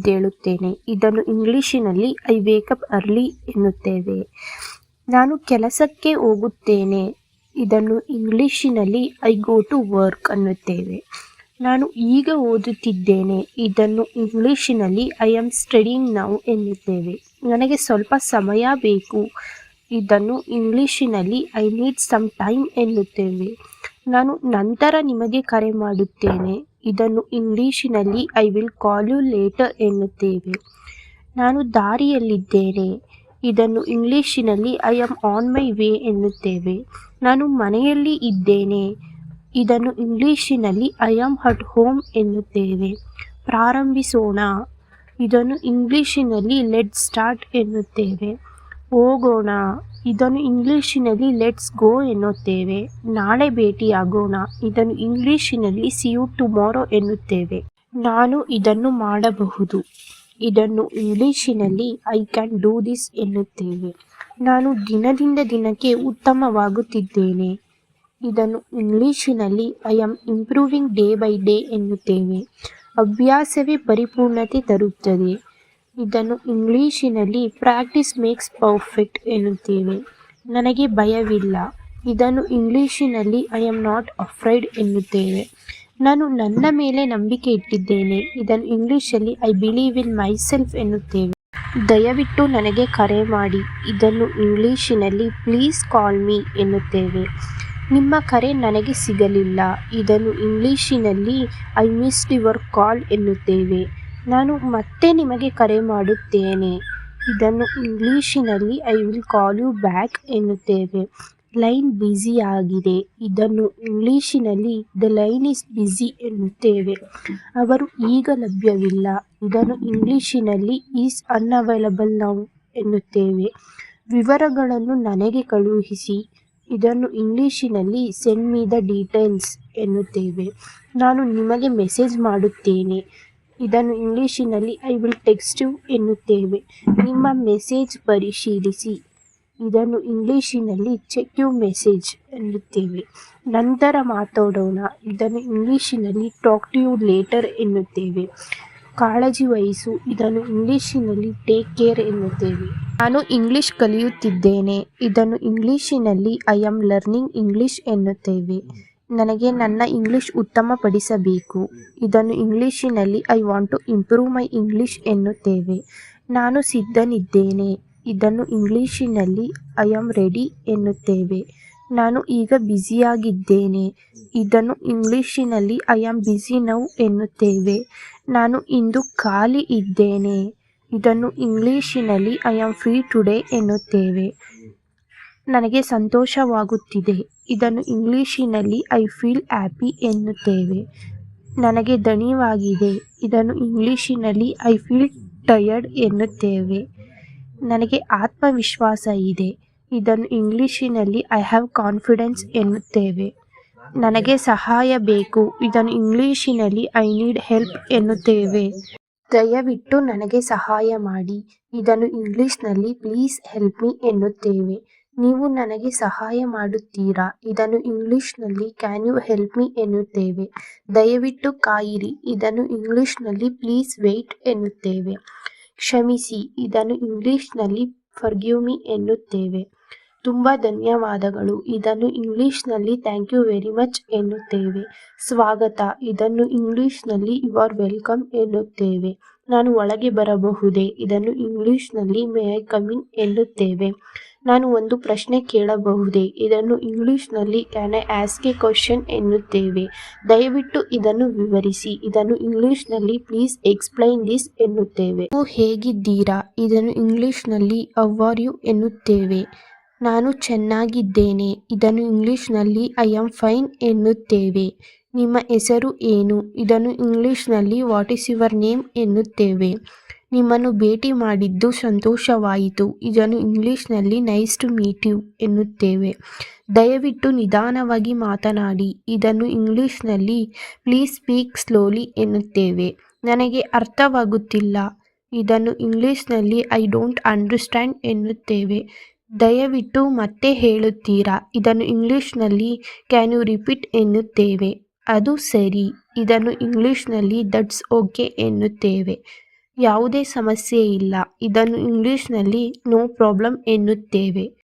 ಎದ್ದೇಳುತ್ತೇನೆ. ಇದನ್ನು ಇಂಗ್ಲಿಷಿನಲ್ಲಿ I wake up early ಎನ್ನುತ್ತೇವೆ. ನಾನು ಕೆಲಸಕ್ಕೆ ಹೋಗುತ್ತೇನೆ. ಇದನ್ನು ಇಂಗ್ಲಿಷಿನಲ್ಲಿ ಐ ಗೋ ಟು ವರ್ಕ್ ಅನ್ನುತ್ತೇವೆ. ನಾನು ಈಗ ಓದುತ್ತಿದ್ದೇನೆ. ಇದನ್ನು ಇಂಗ್ಲಿಷಿನಲ್ಲಿ ಐ ಆಮ್ ಸ್ಟಡಿಂಗ್ ನೌ ಎನ್ನುತ್ತೇವೆ. ನನಗೆ ಸ್ವಲ್ಪ ಸಮಯ ಬೇಕು. ಇದನ್ನು ಇಂಗ್ಲಿಷಿನಲ್ಲಿ ಐ ನೀಡ್ ಸಮ್ ಟೈಮ್ ಎನ್ನುತ್ತೇವೆ. ನಾನು ನಂತರ ನಿಮಗೆ ಕರೆ ಮಾಡುತ್ತೇನೆ. ಇದನ್ನು ಇಂಗ್ಲಿಷಿನಲ್ಲಿ I will call you later ಎನ್ನುತ್ತೇವೆ. ನಾನು ದಾರಿಯಲ್ಲಿದ್ದೇನೆ. ಇದನ್ನು ಇಂಗ್ಲಿಷಿನಲ್ಲಿ I am on my way ಎನ್ನುತ್ತೇವೆ. ನಾನು ಮನೆಯಲ್ಲಿ ಇದ್ದೇನೆ. ಇದನ್ನು ಇಂಗ್ಲಿಷಿನಲ್ಲಿ ಐ ಆಮ್ ಅಟ್ ಹೋಮ್ ಎನ್ನುತ್ತೇವೆ. ಪ್ರಾರಂಭಿಸೋಣ. ಇದನ್ನು ಇಂಗ್ಲಿಷಿನಲ್ಲಿ ಲೆಟ್ಸ್ ಸ್ಟಾರ್ಟ್ ಎನ್ನುತ್ತೇವೆ. ಹೋಗೋಣ. ಇದನ್ನು ಇಂಗ್ಲಿಷಿನಲ್ಲಿ ಲೆಟ್ಸ್ ಗೋ ಎನ್ನುತ್ತೇವೆ. ನಾಳೆ ಭೇಟಿಯಾಗೋಣ. ಇದನ್ನು ಇಂಗ್ಲಿಷಿನಲ್ಲಿ ಸಿ ಯು ಟುಮಾರೋ ಎನ್ನುತ್ತೇವೆ. ನಾನು ಇದನ್ನು ಮಾಡಬಹುದು. ಇದನ್ನು ಇಂಗ್ಲಿಷಿನಲ್ಲಿ ಐ ಕ್ಯಾನ್ ಡೂ ದಿಸ್ ಎನ್ನುತ್ತೇವೆ. ನಾನು ದಿನದಿಂದ ದಿನಕ್ಕೆ ಉತ್ತಮವಾಗುತ್ತಿದ್ದೇನೆ. ಇದನ್ನು ಇಂಗ್ಲಿಷಿನಲ್ಲಿ I am improving day by day ಎನ್ನುತ್ತೇವೆ. ಅಭ್ಯಾಸವೇ ಪರಿಪೂರ್ಣತೆ ತರುತ್ತದೆ. ಇದನ್ನು ಇಂಗ್ಲಿಷಿನಲ್ಲಿ ಪ್ರಾಕ್ಟೀಸ್ ಮೇಕ್ಸ್ ಪರ್ಫೆಕ್ಟ್ ಎನ್ನುತ್ತೇವೆ. ನನಗೆ ಭಯವಿಲ್ಲ. ಇದನ್ನು ಇಂಗ್ಲಿಷಿನಲ್ಲಿ ಐ ಆಮ್ ನಾಟ್ ಅಫ್ರೈಡ್ ಎನ್ನುತ್ತೇವೆ. ನಾನು ನನ್ನ ಮೇಲೆ ನಂಬಿಕೆ ಇಟ್ಟಿದ್ದೇನೆ. ಇದನ್ನು ಇಂಗ್ಲಿಷಲ್ಲಿ ಐ ಬಿಲೀವ್ ಇನ್ ಮೈಸೆಲ್ಫ್ ಎನ್ನುತ್ತೇವೆ. ದಯವಿಟ್ಟು ನನಗೆ ಕರೆ ಮಾಡಿ. ಇದನ್ನು ಇಂಗ್ಲಿಷಿನಲ್ಲಿ ಪ್ಲೀಸ್ ಕಾಲ್ ಮೀ ಎನ್ನುತ್ತೇವೆ. ನಿಮ್ಮ ಕರೆ ನನಗೆ ಸಿಗಲಿಲ್ಲ. ಇದನ್ನು ಇಂಗ್ಲಿಷಿನಲ್ಲಿ ಐ ಮಿಸ್ಡ್ ಯುವರ್ ಕಾಲ್ ಎನ್ನುತ್ತೇವೆ. ನಾನು ಮತ್ತೆ ನಿಮಗೆ ಕರೆ ಮಾಡುತ್ತೇನೆ. ಇದನ್ನು ಇಂಗ್ಲಿಷಿನಲ್ಲಿ I will call you back ಎನ್ನುತ್ತೇವೆ. ಲೈನ್ ಬ್ಯುಸಿ ಆಗಿದೆ. ಇದನ್ನು ಇಂಗ್ಲಿಷಿನಲ್ಲಿ ದ ಲೈನ್ ಈಸ್ ಬ್ಯುಸಿ ಎನ್ನುತ್ತೇವೆ. ಅವರು ಈಗ ಲಭ್ಯವಿಲ್ಲ. ಇದನ್ನು ಇಂಗ್ಲಿಷಿನಲ್ಲಿ ಈಸ್ ಅನ್ಅವೈಲಬಲ್ ನೌ ಎನ್ನುತ್ತೇವೆ. ವಿವರಗಳನ್ನು ನನಗೆ ಕಳುಹಿಸಿ. ಇದನ್ನು ಇಂಗ್ಲಿಷಿನಲ್ಲಿ ಸೆಂಡ್ ಮೀ ದ ಡೀಟೇಲ್ಸ್ ಎನ್ನುತ್ತೇವೆ. ನಾನು ನಿಮಗೆ ಮೆಸೇಜ್ ಮಾಡುತ್ತೇನೆ. ಇದನ್ನು ಇಂಗ್ಲಿಷಿನಲ್ಲಿ ಐ ವಿಲ್ ಟೆಕ್ಸ್ಟ್ ಯು ಎನ್ನುತ್ತೇವೆ. ನಿಮ್ಮ ಮೆಸೇಜ್ ಪರಿಶೀಲಿಸಿ. ಇದನ್ನು ಇಂಗ್ಲಿಷಿನಲ್ಲಿ ಚೆಕ್ ಯು ಮೆಸೇಜ್ ಎನ್ನುತ್ತೇವೆ. ನಂತರ ಮಾತಾಡೋಣ. ಇದನ್ನು ಇಂಗ್ಲಿಷಿನಲ್ಲಿ ಟಾಕ್ ಟು ಯು ಲೇಟರ್ ಎನ್ನುತ್ತೇವೆ. ಕಾಳಜಿ ವಹಿಸು. ಇದನ್ನು ಇಂಗ್ಲಿಷಿನಲ್ಲಿ ಟೇಕ್ ಕೇರ್ ಎನ್ನುತ್ತೇವೆ. ನಾನು ಇಂಗ್ಲಿಷ್ ಕಲಿಯುತ್ತಿದ್ದೇನೆ. ಇದನ್ನು ಇಂಗ್ಲಿಷಿನಲ್ಲಿ ಐ ಆಮ್ ಲರ್ನಿಂಗ್ ಇಂಗ್ಲಿಷ್ ಎನ್ನುತ್ತೇವೆ. ನನಗೆ ನನ್ನ ಇಂಗ್ಲಿಷ್ ಉತ್ತಮಪಡಿಸಬೇಕು. ಇದನ್ನು ಇಂಗ್ಲಿಷಿನಲ್ಲಿ I want to improve my English ಎನ್ನುತ್ತೇವೆ. ನಾನು ಸಿದ್ಧನಿದ್ದೇನೆ. ಇದನ್ನು ಇಂಗ್ಲಿಷಿನಲ್ಲಿ ಐ ಆಮ್ ರೆಡಿ ಎನ್ನುತ್ತೇವೆ. ನಾನು ಈಗ ಬ್ಯುಸಿಯಾಗಿದ್ದೇನೆ. ಇದನ್ನು ಇಂಗ್ಲಿಷಿನಲ್ಲಿ ಐ ಆಮ್ ಬ್ಯುಸಿ ನೌ ಎನ್ನುತ್ತೇವೆ. ನಾನು ಇಂದು ಖಾಲಿ ಇದ್ದೇನೆ. ಇದನ್ನು ಇಂಗ್ಲಿಷಿನಲ್ಲಿ ಐ ಆಮ್ ಫ್ರೀ ಟುಡೇ ಎನ್ನುತ್ತೇವೆ. ನನಗೆ ಸಂತೋಷವಾಗುತ್ತಿದೆ. ಇದನ್ನು ಇಂಗ್ಲಿಷಿನಲ್ಲಿ ಐ ಫೀಲ್ ಹ್ಯಾಪಿ ಎನ್ನುತ್ತೇವೆ. ನನಗೆ ದಣಿವಾಗಿದೆ. ಇದನ್ನು ಇಂಗ್ಲಿಷಿನಲ್ಲಿ ಐ ಫೀಲ್ ಟಯರ್ಡ್ ಎನ್ನುತ್ತೇವೆ. ನನಗೆ ಆತ್ಮವಿಶ್ವಾಸ ಇದೆ. ಇದನ್ನು ಇಂಗ್ಲಿಷಿನಲ್ಲಿ ಐ ಹ್ಯಾವ್ ಕಾನ್ಫಿಡೆನ್ಸ್ ಎನ್ನುತ್ತೇವೆ. ನನಗೆ ಸಹಾಯ ಬೇಕು. ಇದನ್ನು ಇಂಗ್ಲಿಷಿನಲ್ಲಿ ಐ ನೀಡ್ ಹೆಲ್ಪ್ ಎನ್ನುತ್ತೇವೆ. ದಯವಿಟ್ಟು ನನಗೆ ಸಹಾಯ ಮಾಡಿ. ಇದನ್ನು ಇಂಗ್ಲಿಷ್ನಲ್ಲಿ ಪ್ಲೀಸ್ ಹೆಲ್ಪ್ ಮೀ ಎನ್ನುತ್ತೇವೆ. ನೀವು ನನಗೆ ಸಹಾಯ ಮಾಡುತ್ತೀರಾ? ಇದನ್ನು ಇಂಗ್ಲಿಷ್ನಲ್ಲಿ ಕ್ಯಾನ್ ಯು ಹೆಲ್ಪ್ ಮೀ ಎನ್ನುತ್ತೇವೆ. ದಯವಿಟ್ಟು ಕಾಯಿರಿ. ಇದನ್ನು ಇಂಗ್ಲಿಷ್ನಲ್ಲಿ ಪ್ಲೀಸ್ ವೆಯ್ಟ್ ಎನ್ನುತ್ತೇವೆ. ಕ್ಷಮಿಸಿ. ಇದನ್ನು ಇಂಗ್ಲಿಷ್ನಲ್ಲಿ ಫರ್ಗಿವ್ ಮೀ ಎನ್ನುತ್ತೇವೆ. ತುಂಬ ಧನ್ಯವಾದಗಳು. ಇದನ್ನು ಇಂಗ್ಲಿಷ್ನಲ್ಲಿ ಥ್ಯಾಂಕ್ ಯು ವೆರಿ ಮಚ್ ಎನ್ನುತ್ತೇವೆ. ಸ್ವಾಗತ. ಇದನ್ನು ಇಂಗ್ಲಿಷ್ನಲ್ಲಿ ಯು ಆರ್ ವೆಲ್ಕಮ್ ಎನ್ನುತ್ತೇವೆ. ನಾನು ಒಳಗೆ ಬರಬಹುದೇ? ಇದನ್ನು ಇಂಗ್ಲಿಷ್ನಲ್ಲಿ ಮೇ ಐ ಕಮ್ ಇನ್ ಎನ್ನುತ್ತೇವೆ. ನಾನು ಒಂದು ಪ್ರಶ್ನೆ ಕೇಳಬಹುದೇ? ಇದನ್ನು ಇಂಗ್ಲಿಷ್ನಲ್ಲಿ can I ask A question ಎನ್ನುತ್ತೇವೆ. ದಯವಿಟ್ಟು ಇದನ್ನು ವಿವರಿಸಿ. ಇದನ್ನು ಇಂಗ್ಲಿಷ್ನಲ್ಲಿ ಪ್ಲೀಸ್ ಎಕ್ಸ್ಪ್ಲೈನ್ ದಿಸ್ ಎನ್ನುತ್ತೇವೆ. ನೀವು ಹೇಗಿದ್ದೀರಾ? ಇದನ್ನು ಇಂಗ್ಲಿಷ್ನಲ್ಲಿ ಹೌ ಆರ್ ಯು ಎನ್ನುತ್ತೇವೆ. ನಾನು ಚೆನ್ನಾಗಿದ್ದೇನೆ. ಇದನ್ನು ಇಂಗ್ಲಿಷ್ನಲ್ಲಿ ಐ ಆಮ್ ಫೈನ್ ಎನ್ನುತ್ತೇವೆ. ನಿಮ್ಮ ಹೆಸರು ಏನು? ಇದನ್ನು ಇಂಗ್ಲಿಷ್ನಲ್ಲಿ ವಾಟ್ ಈಸ್ ಯುವರ್ ನೇಮ್ ಎನ್ನುತ್ತೇವೆ. ನಿಮ್ಮನ್ನು ಭೇಟಿ ಮಾಡಿದ್ದು ಸಂತೋಷವಾಯಿತು. ಇದನ್ನು ಇಂಗ್ಲಿಷ್ನಲ್ಲಿ ನೈಸ್ ಟು ಮೀಟ್ ಯು ಎನ್ನುತ್ತೇವೆ. ದಯವಿಟ್ಟು ನಿಧಾನವಾಗಿ ಮಾತನಾಡಿ. ಇದನ್ನು ಇಂಗ್ಲಿಷ್ನಲ್ಲಿ ಪ್ಲೀಸ್ ಸ್ಪೀಕ್ ಸ್ಲೋಲಿ ಎನ್ನುತ್ತೇವೆ. ನನಗೆ ಅರ್ಥವಾಗುತ್ತಿಲ್ಲ. ಇದನ್ನು ಇಂಗ್ಲಿಷ್ನಲ್ಲಿ ಐ ಡೋಂಟ್ ಅಂಡರ್ಸ್ಟ್ಯಾಂಡ್ ಎನ್ನುತ್ತೇವೆ. ದಯವಿಟ್ಟು ಮತ್ತೆ ಹೇಳುತ್ತೀರಾ? ಇದನ್ನು ಇಂಗ್ಲಿಷ್ನಲ್ಲಿ ಕ್ಯಾನ್ ಯು ರಿಪೀಟ್ ಎನ್ನುತ್ತೇವೆ. ಅದು ಸರಿ. ಇದನ್ನು ಇಂಗ್ಲಿಷ್ನಲ್ಲಿ ದಟ್ಸ್ ಓಕೆ ಎನ್ನುತ್ತೇವೆ. ಯಾವುದೇ ಸಮಸ್ಯೆ ಇಲ್ಲ. ಇದನ್ನು ಇಂಗ್ಲಿಷ್ನಲ್ಲಿ ನೋ ಪ್ರಾಬ್ಲಮ್ ಎನ್ನುತ್ತೇವೆ.